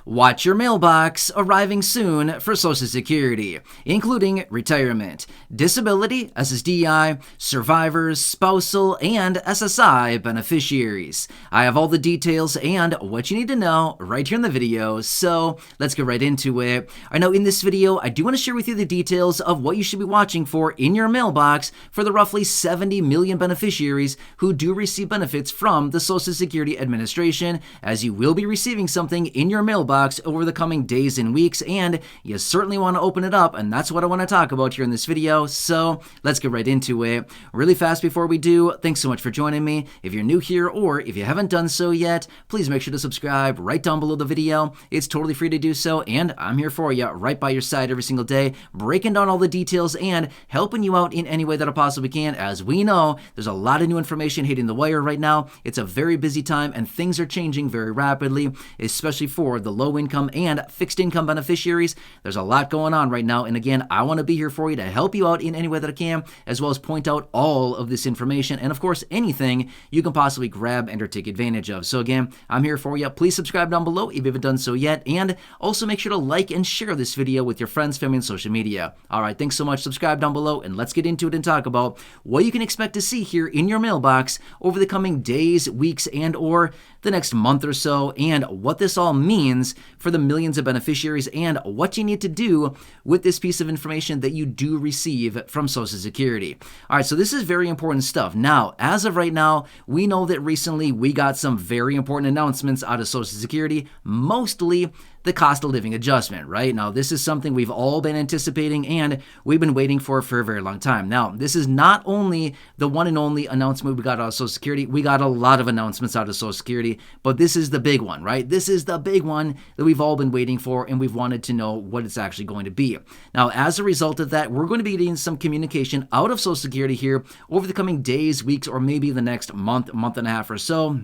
Watch your mailbox arriving soon for Social Security, including retirement, disability, SSDI, survivors, spousal, and SSI beneficiaries. I have all the details and what you need to know right here in the video, so let's get right into it. I know in this video, I do want to share with you the details of what you should be watching for in your mailbox for the roughly 70 million beneficiaries who do receive benefits from the Social Security Administration, as you will be receiving something in your mailbox over the coming days and weeks, and you certainly want to open it up, and that's what I want to talk about here in this video, so let's get right into it. Really fast before we do, thanks so much for joining me. If you're new here or if you haven't done so yet, please make sure to subscribe right down below the video. It's totally free to do so, and I'm here for you right by your side every single day, breaking down all the details and helping you out in any way that I possibly can. As we know, there's a lot of new information hitting the wire right now. It's a very busy time and things are changing very rapidly, especially for the low-income and fixed-income beneficiaries. There's a lot going on right now, and again, I want to be here for you to help you out in any way that I can, as well as point out all of this information, and of course, anything you can possibly grab and or take advantage of. So again, I'm here for you. Please subscribe down below if you haven't done so yet, and also make sure to like and share this video with your friends, family, and social media. All right, thanks so much. Subscribe down below, and let's get into it and talk about what you can expect to see here in your mailbox over the coming days, weeks, and or the next month or so, and what this all means for the millions of beneficiaries and what you need to do with this piece of information that you do receive from Social Security. All right, so this is very important stuff. Now, as of right now, we know that recently we got some very important announcements out of Social Security, mostly the cost of living adjustment, right? Now, this is something we've all been anticipating and we've been waiting for a very long time. Now, this is not only the one and only announcement we got out of Social Security, we got a lot of announcements out of Social Security, but this is the big one, right? This is the big one that we've all been waiting for and we've wanted to know what it's actually going to be. Now, as a result of that, we're going to be getting some communication out of Social Security here over the coming days, weeks, or maybe the next month and a half or so.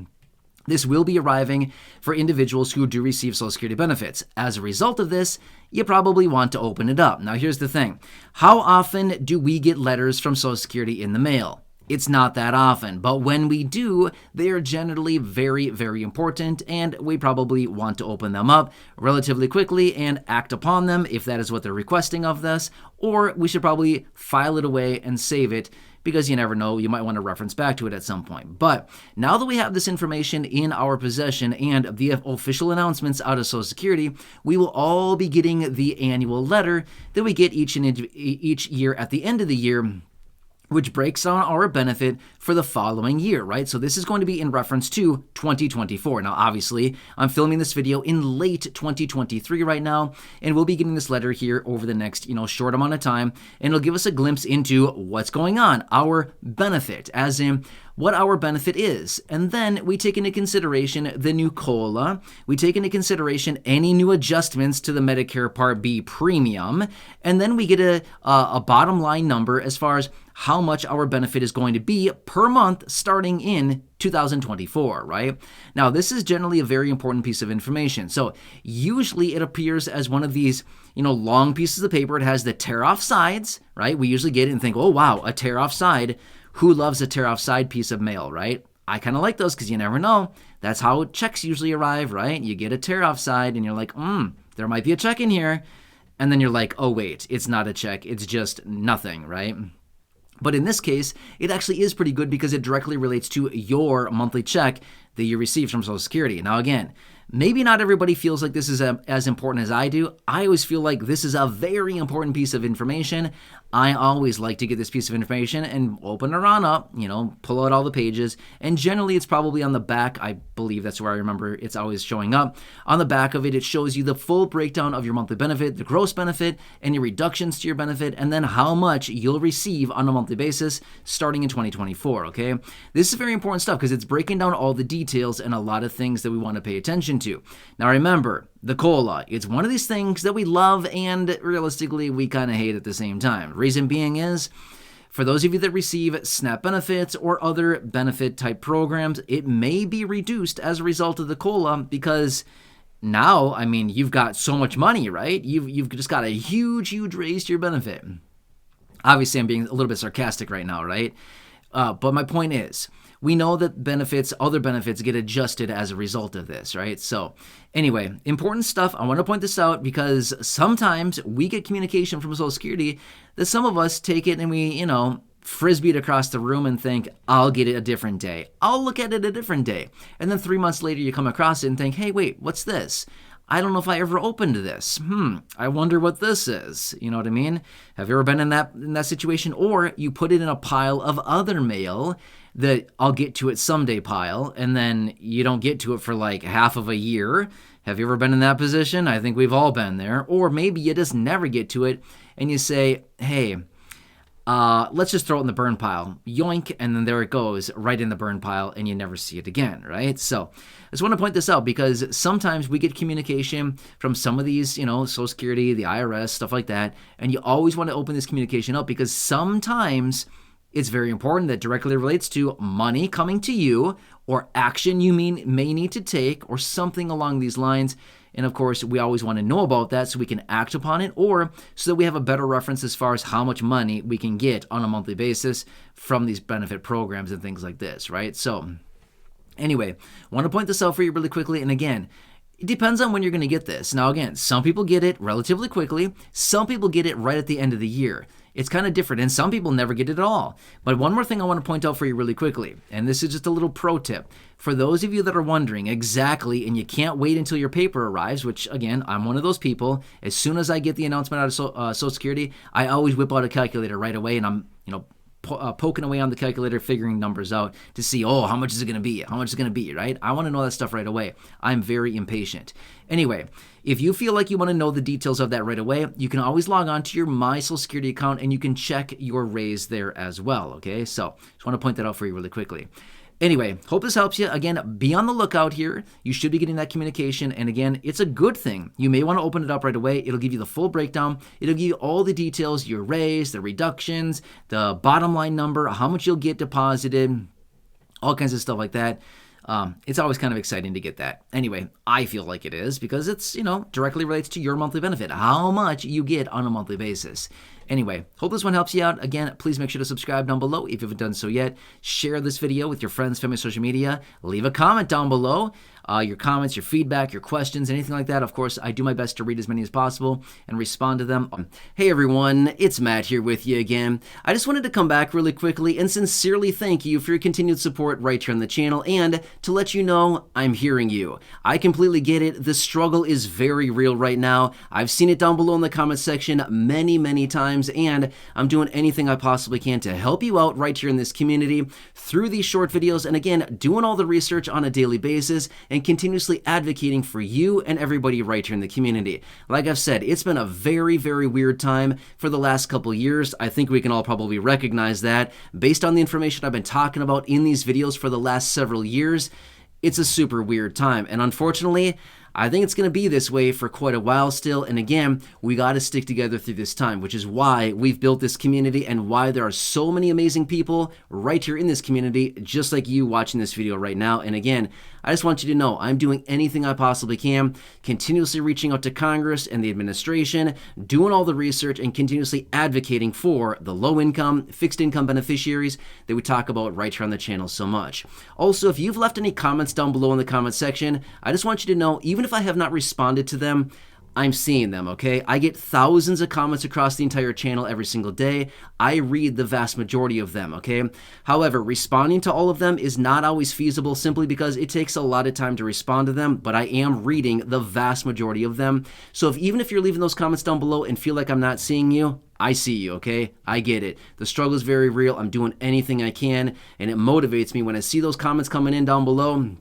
This will be arriving for individuals who do receive Social Security benefits. As a result of this, you probably want to open it up. Now, here's the thing. How often do we get letters from Social Security in the mail? It's not that often, but when we do, they are generally very, very important, and we probably want to open them up relatively quickly and act upon them if that is what they're requesting of us, or we should probably file it away and save it, because you never know, you might want to reference back to it at some point. But now that we have this information in our possession and the official announcements out of Social Security, we will all be getting the annual letter that we get each year at the end of the year, which breaks down our benefit for the following year, right? So this is going to be in reference to 2024. Now, obviously, I'm filming this video in late 2023 right now, and we'll be getting this letter here over the next, short amount of time, and it'll give us a glimpse into what's going on, our benefit, as in what our benefit is. And then we take into consideration the new COLA. We take into consideration any new adjustments to the Medicare Part B premium. And then we get a bottom line number as far as how much our benefit is going to be per month starting in 2024, right? Now, this is generally a very important piece of information. So usually it appears as one of these, long pieces of paper. It has the tear-off sides, right? We usually get it and think, oh, wow, a tear-off side. Who loves a tear-off side piece of mail, right? I kind of like those because you never know. That's how checks usually arrive, right? You get a tear-off side and you're like, there might be a check in here. And then you're like, oh, wait, it's not a check. It's just nothing, right? But in this case, it actually is pretty good because it directly relates to your monthly check that you receive from Social Security. Now, again, maybe not everybody feels like this is as important as I do. I always feel like this is a very important piece of information. I always like to get this piece of information and open it on up, pull out all the pages. And generally, it's probably on the back. I believe that's where I remember it's always showing up. On the back of it, it shows you the full breakdown of your monthly benefit, the gross benefit, any reductions to your benefit, and then how much you'll receive on a monthly basis starting in 2024, okay? This is very important stuff because it's breaking down all the details and a lot of things that we want to pay attention to. Now, remember, the COLA, it's one of these things that we love and realistically we kind of hate at the same time. Reason being is, for those of you that receive SNAP benefits or other benefit type programs, it may be reduced as a result of the COLA because now, you've got so much money, right? You've just got a huge raise to your benefit. Obviously, I'm being a little bit sarcastic right now, right? But my point is, we know that other benefits get adjusted as a result of this, right? So anyway, important stuff. I want to point this out because sometimes we get communication from Social Security that some of us take it and we, frisbee it across the room and think, I'll get it a different day. I'll look at it a different day. And then 3 months later, you come across it and think, hey, wait, what's this? I don't know if I ever opened this. I wonder what this is. You know what I mean? Have you ever been in that situation? Or you put it in a pile of other mail that I'll get to it someday pile, and then you don't get to it for like half of a year. Have you ever been in that position? I think we've all been there. Or maybe you just never get to it and you say, hey, let's just throw it in the burn pile. Yoink, and then there it goes, right in the burn pile, and you never see it again, right? So I just want to point this out because sometimes we get communication from some of these, Social Security, the IRS, stuff like that, and you always want to open this communication up because sometimes it's very important that directly relates to money coming to you or action you may need to take or something along these lines. And of course, we always want to know about that so we can act upon it or so that we have a better reference as far as how much money we can get on a monthly basis from these benefit programs and things like this, right? So anyway, I want to point this out for you really quickly. And again, it depends on when you're going to get this. Now, again, some people get it relatively quickly. Some people get it right at the end of the year. It's kind of different, and some people never get it at all. But one more thing I want to point out for you really quickly, and this is just a little pro tip. For those of you that are wondering exactly, and you can't wait until your paper arrives, which, again, I'm one of those people. As soon as I get the announcement out of Social Security, I always whip out a calculator right away, and I'm, poking away on the calculator, figuring numbers out to see, how much is it going to be? How much is it going to be, right? I want to know that stuff right away. I'm very impatient. Anyway, if you feel like you want to know the details of that right away, you can always log on to your My Social Security account and you can check your raise there as well, okay? So just want to point that out for you really quickly. Anyway, hope this helps you. Again, be on the lookout here. You should be getting that communication. And again, it's a good thing. You may want to open it up right away. It'll give you the full breakdown. It'll give you all the details, your raise, the reductions, the bottom line number, how much you'll get deposited, all kinds of stuff like that. It's always kind of exciting to get that. Anyway, I feel like it is because it's, directly relates to your monthly benefit, how much you get on a monthly basis. Anyway, hope this one helps you out. Again, please make sure to subscribe down below if you haven't done so yet. Share this video with your friends, family, social media. Leave a comment down below. Your comments, your feedback, your questions, anything like that. Of course, I do my best to read as many as possible and respond to them. Hey everyone, it's Matt here with you again. I just wanted to come back really quickly and sincerely thank you for your continued support right here on the channel and to let you know I'm hearing you. I completely get it. The struggle is very real right now. I've seen it down below in the comment section many, many times, and I'm doing anything I possibly can to help you out right here in this community through these short videos, and again, doing all the research on a daily basis and continuously advocating for you and everybody right here in the community. Like I've said, it's been a very, very weird time for the last couple years. I think we can all probably recognize that. Based on the information I've been talking about in these videos for the last several years, it's a super weird time. And unfortunately, I think it's going to be this way for quite a while still. And again, we got to stick together through this time, which is why we've built this community and why there are so many amazing people right here in this community, just like you watching this video right now. And again, I just want you to know I'm doing anything I possibly can, continuously reaching out to Congress and the administration, doing all the research and continuously advocating for the low income, fixed income beneficiaries that we talk about right here on the channel so much. Also, if you've left any comments down below in the comment section, I just want you to know, even if I have not responded to them, I'm seeing them, okay? I get thousands of comments across the entire channel every single day. I read the vast majority of them, okay? However, responding to all of them is not always feasible simply because it takes a lot of time to respond to them, but I am reading the vast majority of them. So even if you're leaving those comments down below and feel like I'm not seeing you, I see you, okay? I get it. The struggle is very real. I'm doing anything I can, and it motivates me when I see those comments coming in down below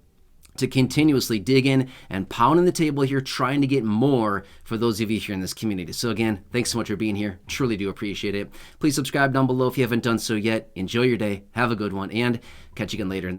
to continuously dig in and pound on the table here, trying to get more for those of you here in this community. So again, thanks so much for being here. Truly do appreciate it. Please subscribe down below if you haven't done so yet. Enjoy your day. Have a good one, and catch you again later.